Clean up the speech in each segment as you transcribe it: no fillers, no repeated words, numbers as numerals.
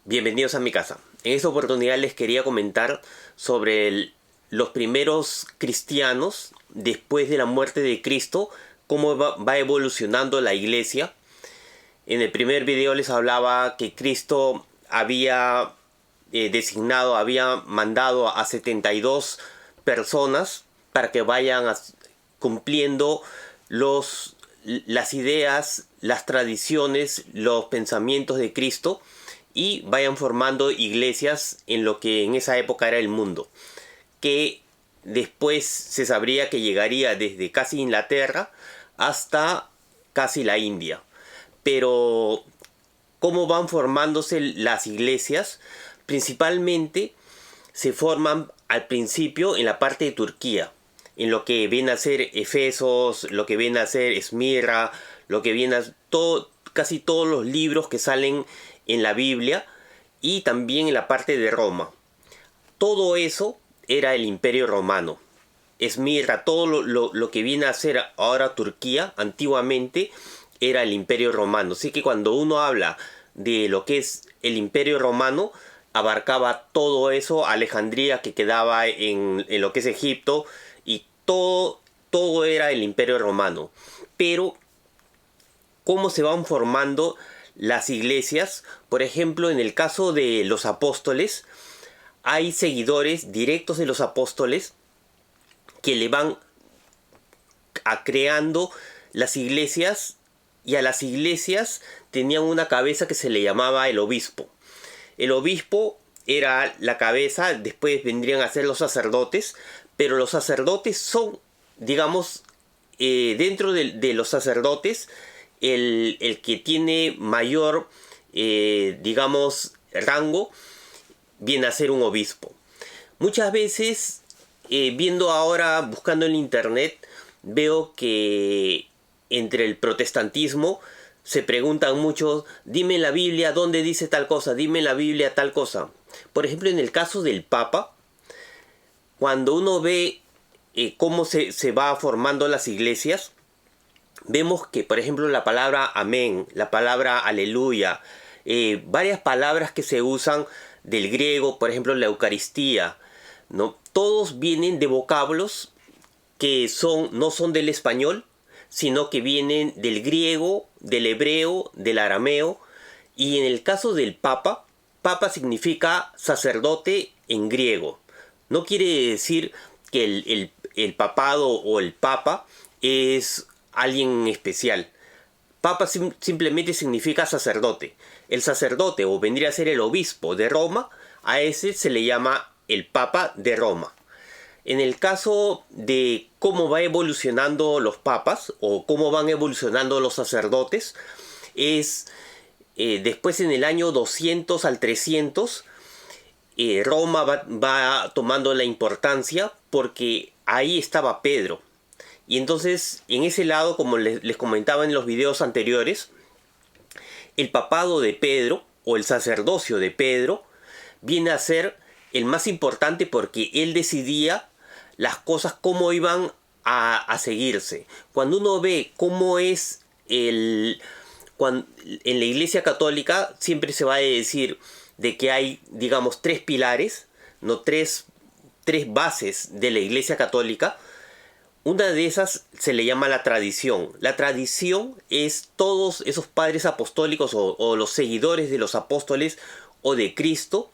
Bienvenidos a mi casa. En esta oportunidad les quería comentar sobre los primeros cristianos después de la muerte de Cristo, cómo va evolucionando la iglesia. En el primer video les hablaba que Cristo había había mandado a 72 personas para que vayan cumpliendo las ideas, las tradiciones, los pensamientos de Cristo y vayan formando iglesias en lo que en esa época era el mundo, que después se sabría que llegaría desde casi Inglaterra hasta casi la India. Pero cómo van formándose las iglesias, principalmente se forman al principio en la parte de Turquía, en lo que viene a ser Efesos, lo que viene a ser Esmirna, lo que viene a casi todos los libros que salen en la Biblia, y también en la parte de Roma. Todo eso era el Imperio Romano. Esmirna, todo lo que viene a ser ahora Turquía, antiguamente era el Imperio Romano. Así que cuando uno habla de lo que es el Imperio Romano, abarcaba todo eso, Alejandría, que quedaba en lo que es Egipto, y todo era el Imperio Romano. Pero cómo se van formando las iglesias, por ejemplo, en el caso de los apóstoles, hay seguidores directos de los apóstoles que le van creando las iglesias, y a las iglesias tenían una cabeza que se le llamaba el obispo. El obispo era la cabeza, después vendrían a ser los sacerdotes, pero los sacerdotes son, digamos, dentro de los sacerdotes, el que tiene mayor, digamos, rango, viene a ser un obispo. Muchas veces, viendo ahora, buscando en internet, veo que entre el protestantismo se preguntan mucho: dime en la Biblia dónde dice tal cosa, dime en la Biblia tal cosa. Por ejemplo, en el caso del Papa, cuando uno ve cómo se va formando las iglesias, vemos que, por ejemplo, la palabra amén, la palabra aleluya, varias palabras que se usan del griego, por ejemplo, la Eucaristía, ¿no? Todos vienen de vocablos que no son del español, sino que vienen del griego, del hebreo, del arameo. Y en el caso del Papa, Papa significa sacerdote en griego. No quiere decir que el papado o el Papa es alguien especial. Papa simplemente significa sacerdote. El sacerdote, o vendría a ser el obispo de Roma, a ese se le llama el Papa de Roma. En el caso de cómo va evolucionando los papas o cómo van evolucionando los sacerdotes, es después, en el año 200 al 300, Roma va tomando la importancia, porque ahí estaba Pedro. Y entonces, en ese lado, como les comentaba en los videos anteriores, el papado de Pedro o el sacerdocio de Pedro viene a ser el más importante, porque él decidía las cosas, cómo iban a seguirse. Cuando uno ve cómo es en la Iglesia Católica, siempre se va a decir de que hay, digamos, tres pilares, no tres bases de la Iglesia Católica. Una de esas se le llama la tradición. La tradición es todos esos padres apostólicos o los seguidores de los apóstoles o de Cristo,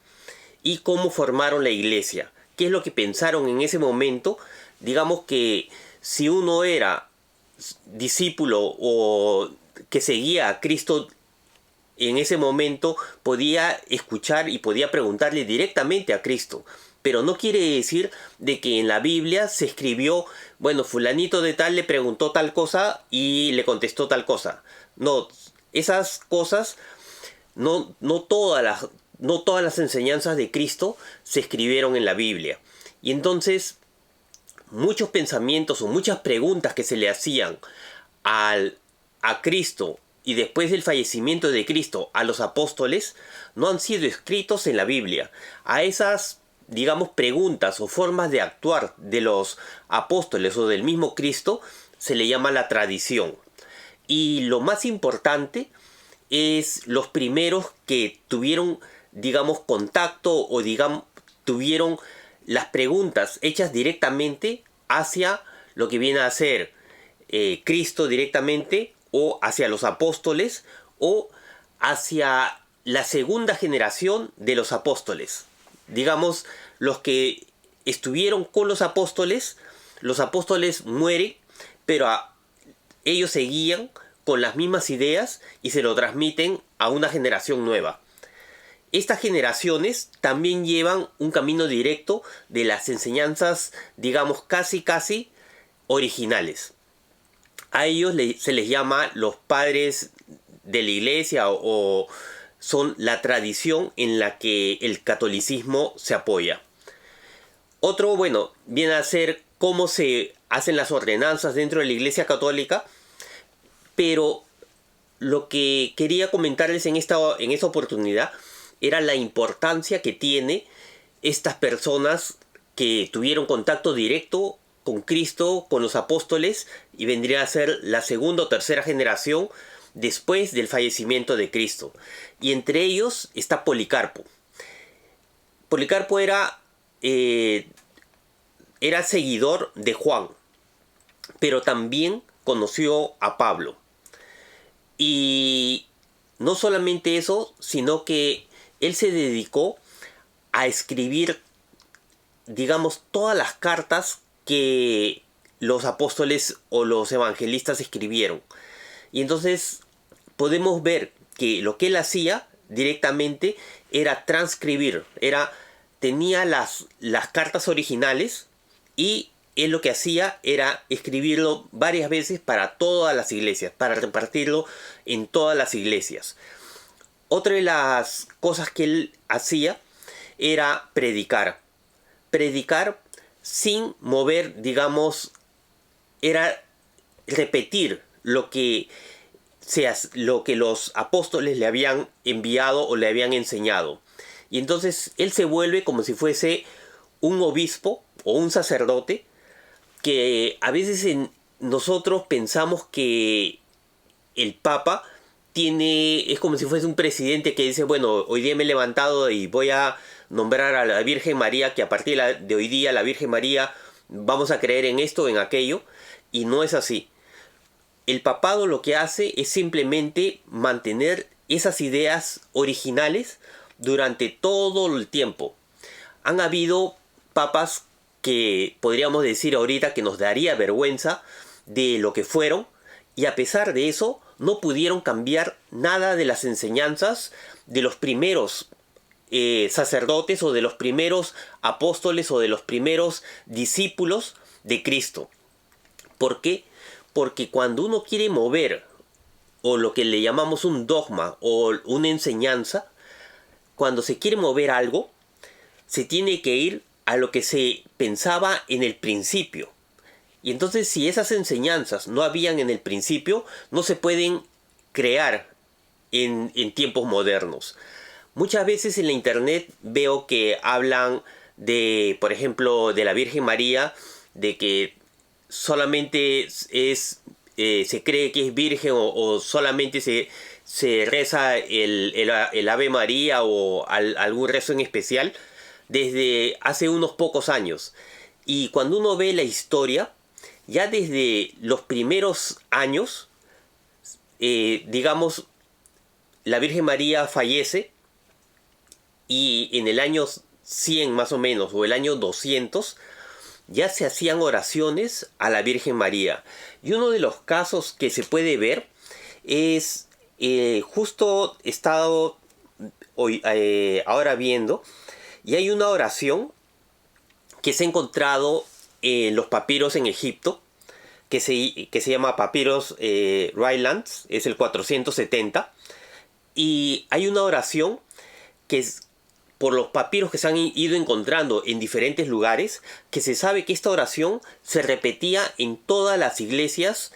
y cómo formaron la iglesia. ¿Qué es lo que pensaron en ese momento? Digamos que si uno era discípulo o que seguía a Cristo en ese momento, podía escuchar y podía preguntarle directamente a Cristo. Pero no quiere decir de que en la Biblia se escribió, bueno, fulanito de tal le preguntó tal cosa y le contestó tal cosa. No, esas cosas, no todas las enseñanzas de Cristo se escribieron en la Biblia. Y entonces, muchos pensamientos o muchas preguntas que se le hacían a Cristo, y después del fallecimiento de Cristo a los apóstoles, no han sido escritos en la Biblia. A esas, digamos, preguntas o formas de actuar de los apóstoles o del mismo Cristo se le llama la tradición. Y lo más importante es los primeros que tuvieron, digamos, contacto o, digamos, tuvieron las preguntas hechas directamente hacia lo que viene a ser Cristo directamente, o hacia los apóstoles, o hacia la segunda generación de los apóstoles. Digamos, los que estuvieron con los apóstoles mueren, pero ellos seguían con las mismas ideas y se lo transmiten a una generación nueva. Estas generaciones también llevan un camino directo de las enseñanzas, digamos, casi originales. A ellos se les llama los padres de la iglesia, o son la tradición en la que el catolicismo se apoya. Otro, bueno, viene a ser cómo se hacen las ordenanzas dentro de la iglesia católica, pero lo que quería comentarles en esta oportunidad era la importancia que tiene estas personas que tuvieron contacto directo con Cristo, con los apóstoles, y vendría a ser la segunda o tercera generación después del fallecimiento de Cristo. Y entre ellos está Policarpo. Policarpo era seguidor de Juan, pero también conoció a Pablo. Y no solamente eso, sino que él se dedicó a escribir, digamos, todas las cartas que los apóstoles o los evangelistas escribieron. Y entonces podemos ver que lo que él hacía directamente era transcribir, tenía las cartas originales, y él lo que hacía era escribirlo varias veces para todas las iglesias, para repartirlo en todas las iglesias. Otra de las cosas que él hacía era predicar. Predicar sin mover, digamos, era repetir lo que los apóstoles le habían enviado o le habían enseñado. Y entonces él se vuelve como si fuese un obispo o un sacerdote, que a veces nosotros pensamos que el Papa es como si fuese un presidente que dice, bueno, hoy día me he levantado y voy a nombrar a la Virgen María, que a partir de hoy día la Virgen María vamos a creer en esto o en aquello, y no es así. El papado lo que hace es simplemente mantener esas ideas originales durante todo el tiempo. Han habido papas que podríamos decir ahorita que nos daría vergüenza de lo que fueron, y a pesar de eso no pudieron cambiar nada de las enseñanzas de los primeros sacerdotes, o de los primeros apóstoles, o de los primeros discípulos de Cristo. ¿Por qué? Porque cuando uno quiere mover, o lo que le llamamos un dogma o una enseñanza, cuando se quiere mover algo, se tiene que ir a lo que se pensaba en el principio. Y entonces, si esas enseñanzas no habían en el principio, no se pueden crear en tiempos modernos. Muchas veces en la internet veo que hablan de, por ejemplo, de la Virgen María, de que solamente se cree que es virgen, o solamente se reza el Ave María o algún rezo en especial desde hace unos pocos años. Y cuando uno ve la historia, ya desde los primeros años, digamos, la Virgen María fallece, y en el año 100 más o menos, o el año 200, ya se hacían oraciones a la Virgen María. Y uno de los casos que se puede ver es, justo he estado ahora viendo, y hay una oración que se ha encontrado en los papiros en Egipto, que se llama Papiros Rylands, es el 470, y hay una oración que es, por los papiros que se han ido encontrando en diferentes lugares, que se sabe que esta oración se repetía en todas las iglesias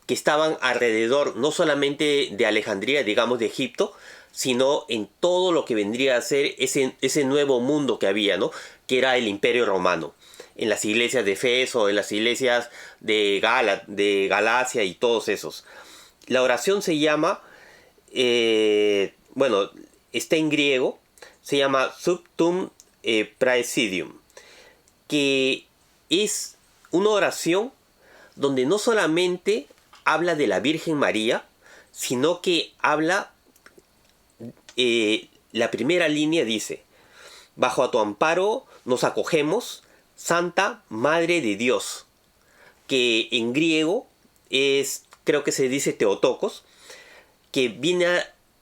que estaban alrededor, no solamente de Alejandría, digamos de Egipto, sino en todo lo que vendría a ser ese nuevo mundo que había, ¿no? Que era el Imperio Romano. En las iglesias de Efeso, en las iglesias de Galacia y todos esos. La oración se llama, bueno, está en griego, se llama Subtum Praesidium, que es una oración donde no solamente habla de la Virgen María, sino que habla, la primera línea dice: bajo a tu amparo nos acogemos, Santa Madre de Dios, que en griego es, creo que se dice Theotokos, que viene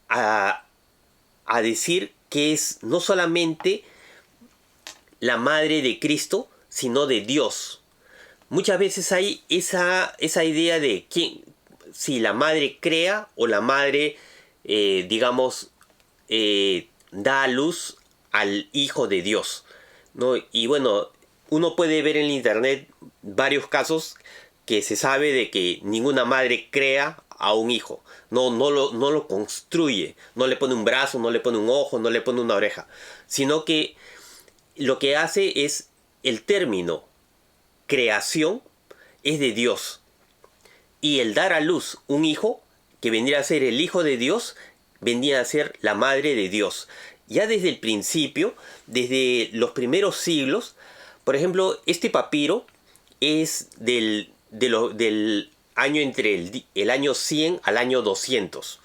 a decir que es no solamente la Madre de Cristo, sino de Dios. Muchas veces hay esa idea de quién, si la madre crea o la madre, da a luz al Hijo de Dios, ¿no? Y bueno, uno puede ver en el internet varios casos que se sabe de que ninguna madre crea a un hijo. No lo construye, no le pone un brazo, no le pone un ojo, no le pone una oreja, sino que lo que hace es el término creación es de Dios. Y el dar a luz un hijo, que vendría a ser el Hijo de Dios, vendría a ser la Madre de Dios. Ya desde el principio, desde los primeros siglos, por ejemplo, este papiro es del año entre el año 100 al año 200.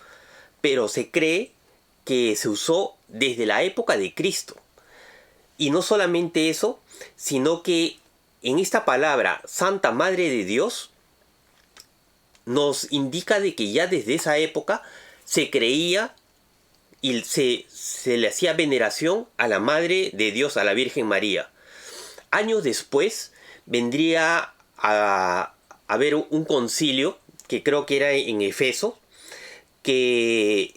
Pero se cree que se usó desde la época de Cristo. Y no solamente eso, sino que en esta palabra Santa Madre de Dios nos indica de que ya desde esa época se creía y se le hacía veneración a la Madre de Dios, a la Virgen María. Años después vendría a haber un concilio, que creo que era en Efeso, que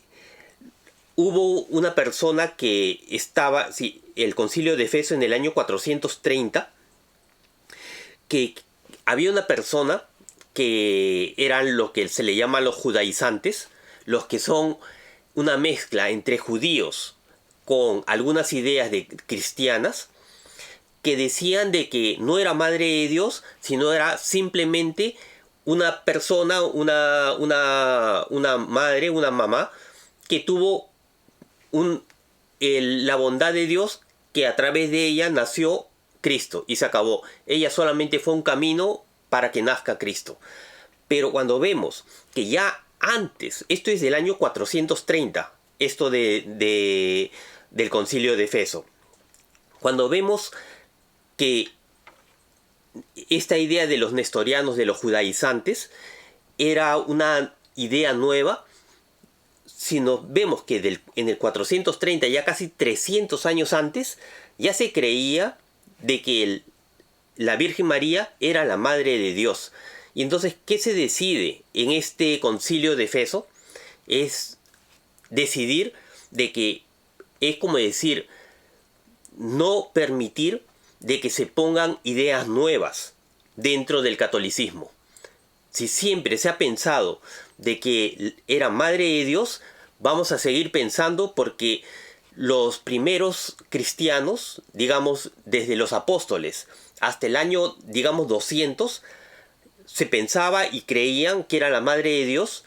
hubo una persona que estaba, sí, el concilio de Efeso en el año 430, que había una persona que eran lo que se le llama los judaizantes, los que son una mezcla entre judíos con algunas ideas cristianas, que decían de que no era madre de Dios, sino era simplemente una persona, una madre, una mamá, que tuvo la bondad de Dios, que a través de ella nació Cristo y se acabó. Ella solamente fue un camino para que nazca Cristo. Pero cuando vemos que ya antes, esto es del año 430, esto del concilio de Efeso, cuando vemos que esta idea de los nestorianos, de los judaizantes, era una idea nueva, si nos vemos que en el 430, ya casi 300 años antes, ya se creía de que la Virgen María era la Madre de Dios. Y entonces, ¿qué se decide en este concilio de Efeso? Es decidir de que es como decir, no permitir de que se pongan ideas nuevas dentro del catolicismo. Si siempre se ha pensado de que era Madre de Dios, vamos a seguir pensando, porque los primeros cristianos, digamos, desde los apóstoles hasta el año, digamos, 200, se pensaba y creían que era la Madre de Dios.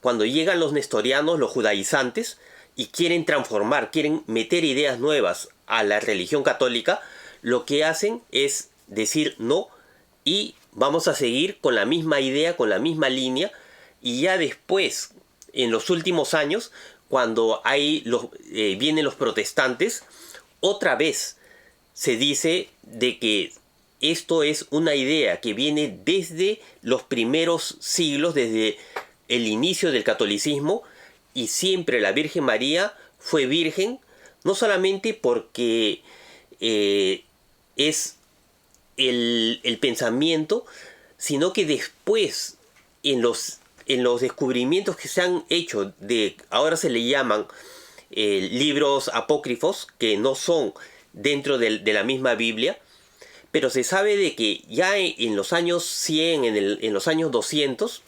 Cuando llegan los nestorianos, los judaizantes, y quieren transformar, quieren meter ideas nuevas a la religión católica, lo que hacen es decir no, y vamos a seguir con la misma idea, con la misma línea. Y ya después, en los últimos años, cuando vienen los protestantes, otra vez se dice de que esto es una idea que viene desde los primeros siglos, desde el inicio del catolicismo, y siempre la Virgen María fue virgen, no solamente porque es el pensamiento, sino que después, en los descubrimientos que se han hecho, ahora se le llaman libros apócrifos, que no son dentro de la misma Biblia, pero se sabe de que ya en los años 100, en los años 200,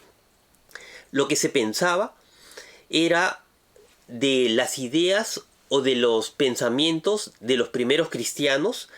lo que se pensaba era de las ideas o de los pensamientos de los primeros cristianos,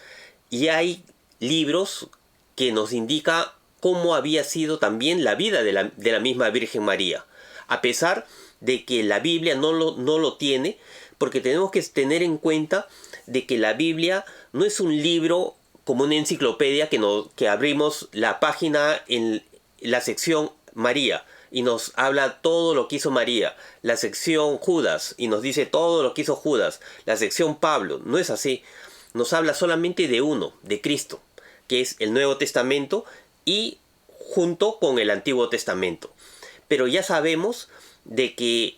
y hay libros que nos indican cómo había sido también la vida de la misma Virgen María, a pesar de que la Biblia no lo tiene, porque tenemos que tener en cuenta de que la Biblia no es un libro como una enciclopedia que abrimos la página en la sección María y nos habla todo lo que hizo María, la sección Judas y nos dice todo lo que hizo Judas, la sección Pablo. No es así, nos habla solamente de uno, de Cristo, que es el Nuevo Testamento y junto con el Antiguo Testamento. Pero ya sabemos de que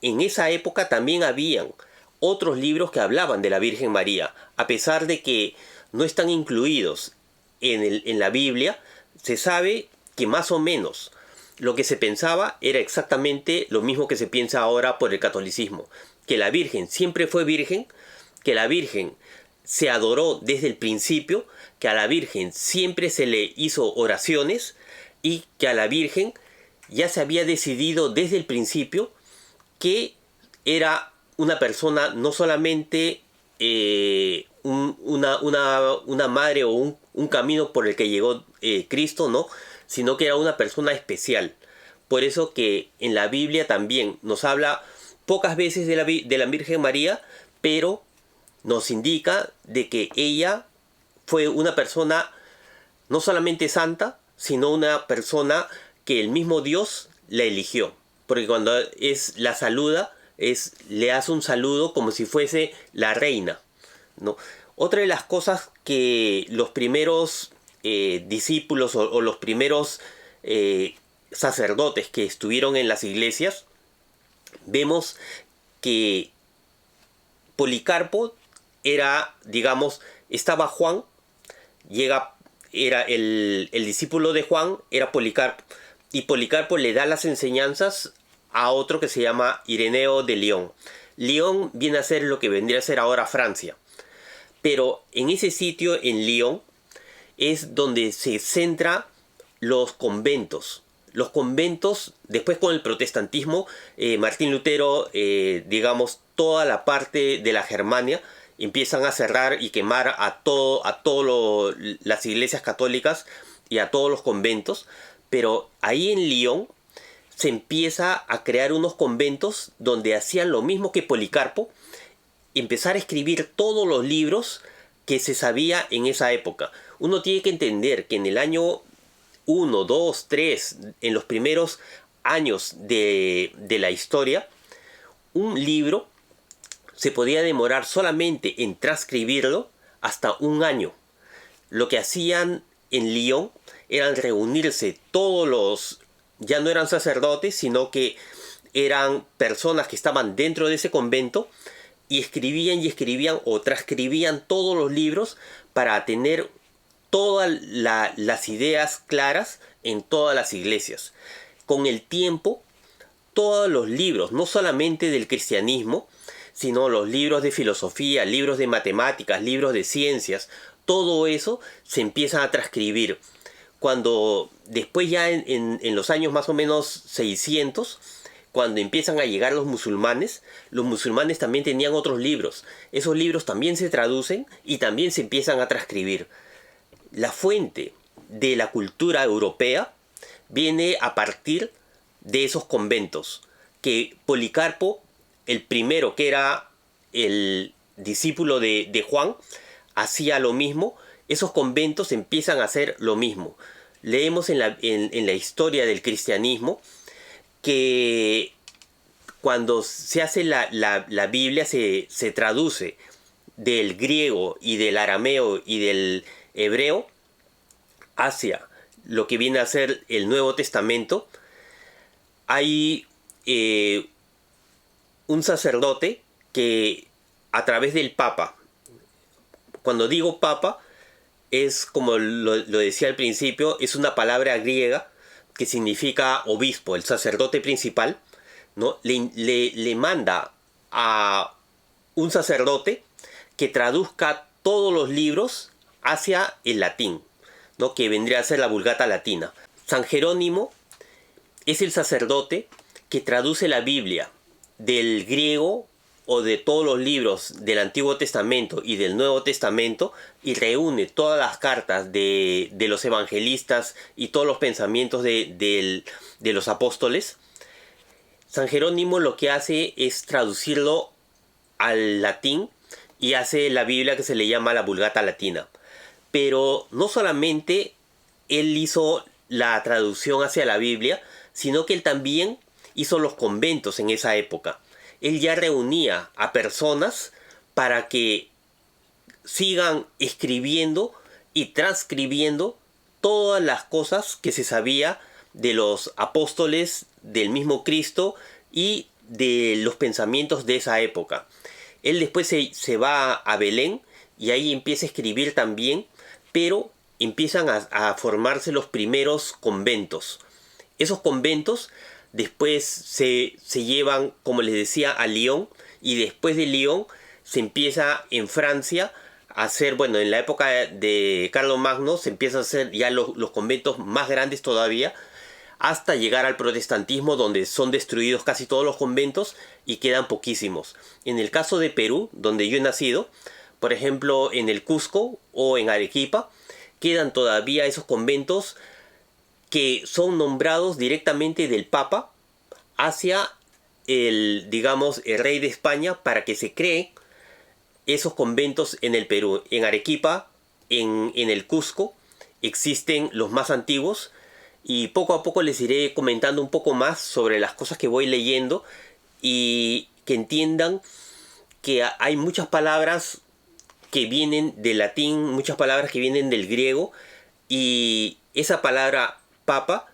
en esa época también habían otros libros que hablaban de la Virgen María, a pesar de que no están incluidos en la Biblia. Se sabe que más o menos lo que se pensaba era exactamente lo mismo que se piensa ahora por el catolicismo, que la Virgen siempre fue virgen, que la Virgen se adoró desde el principio, que a la Virgen siempre se le hizo oraciones y que a la Virgen ya se había decidido desde el principio que era una persona no solamente una madre o un camino por el que llegó Cristo, ¿no? Sino que era una persona especial. Por eso que en la Biblia también nos habla pocas veces de la Virgen María, pero nos indica de que ella fue una persona no solamente santa, sino una persona que el mismo Dios la eligió. Porque cuando la saluda, le hace un saludo como si fuese la reina, ¿no? Otra de las cosas que los primeros discípulos o los primeros sacerdotes que estuvieron en las iglesias, vemos que Policarpo era, digamos, estaba Juan, era el discípulo de Juan, era Policarpo, y Policarpo le da las enseñanzas a otro que se llama Ireneo de Lyon. Lyon viene a ser lo que vendría a ser ahora Francia. Pero en ese sitio, en Lyon, es donde se centra los conventos. Los conventos, después con el protestantismo, Martín Lutero, digamos, toda la parte de la Germania, empiezan a cerrar y quemar a todas las iglesias católicas y a todos los conventos. Pero ahí en Lyon se empieza a crear unos conventos donde hacían lo mismo que Policarpo, empezar a escribir todos los libros que se sabía en esa época. Uno tiene que entender que en el año 1, 2, 3, en los primeros años de la historia, un libro se podía demorar solamente en transcribirlo hasta un año. Lo que hacían en Lyon era reunirse ya no eran sacerdotes, sino que eran personas que estaban dentro de ese convento y escribían o transcribían todos los libros para tener todas las ideas claras en todas las iglesias. Con el tiempo, todos los libros, no solamente del cristianismo, sino los libros de filosofía, libros de matemáticas, libros de ciencias, todo eso se empieza a transcribir. Cuando después ya en los años más o menos 600, cuando empiezan a llegar los musulmanes también tenían otros libros. Esos libros también se traducen y también se empiezan a transcribir. La fuente de la cultura europea viene a partir de esos conventos, que Policarpo, el primero que era el discípulo de Juan, hacía lo mismo. Esos conventos empiezan a hacer lo mismo. Leemos en la historia del cristianismo que cuando se hace la Biblia se traduce del griego y del arameo y del hebreo hacia lo que viene a ser el Nuevo Testamento. Hay un sacerdote que a través del Papa, cuando digo Papa, es como lo decía al principio, es una palabra griega que significa obispo, el sacerdote principal, ¿no? Le manda a un sacerdote que traduzca todos los libros hacia el latín, ¿no? Que vendría a ser la Vulgata latina. San Jerónimo es el sacerdote que traduce la Biblia del griego o de todos los libros del Antiguo Testamento y del Nuevo Testamento y reúne todas las cartas de los evangelistas y todos los pensamientos de los apóstoles. San Jerónimo lo que hace es traducirlo al latín y hace la Biblia que se le llama la Vulgata Latina. Pero no solamente él hizo la traducción hacia la Biblia, sino que él también hizo los conventos en esa época. Él ya reunía a personas para que sigan escribiendo y transcribiendo todas las cosas que se sabía de los apóstoles, del mismo Cristo y de los pensamientos de esa época. Él después se va a Belén y ahí empieza a escribir también, pero empiezan a formarse los primeros conventos. Esos conventos después se llevan, como les decía, a Lyon, y después de Lyon se empieza en Francia a hacer, bueno, en la época de Carlomagno se empieza a hacer ya los conventos más grandes todavía, hasta llegar al protestantismo, donde son destruidos casi todos los conventos y quedan poquísimos. En el caso de Perú, donde yo he nacido, por ejemplo, en el Cusco o en Arequipa, quedan todavía esos conventos que son nombrados directamente del Papa hacia el rey de España, para que se creen esos conventos en el Perú. En Arequipa, en el Cusco, existen los más antiguos, y poco a poco les iré comentando un poco más sobre las cosas que voy leyendo, y que entiendan que hay muchas palabras que vienen del latín, muchas palabras que vienen del griego, y esa palabra papa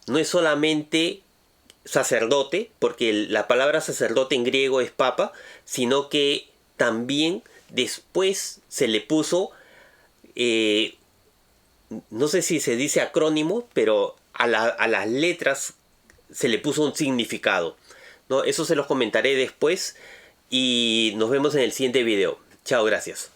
no es solamente sacerdote, porque la palabra sacerdote en griego es papa, sino que también después se le puso, no sé si se dice acrónimo, pero a las letras se le puso un significado, ¿no? Eso se los comentaré después y nos vemos en el siguiente video. Chao, gracias.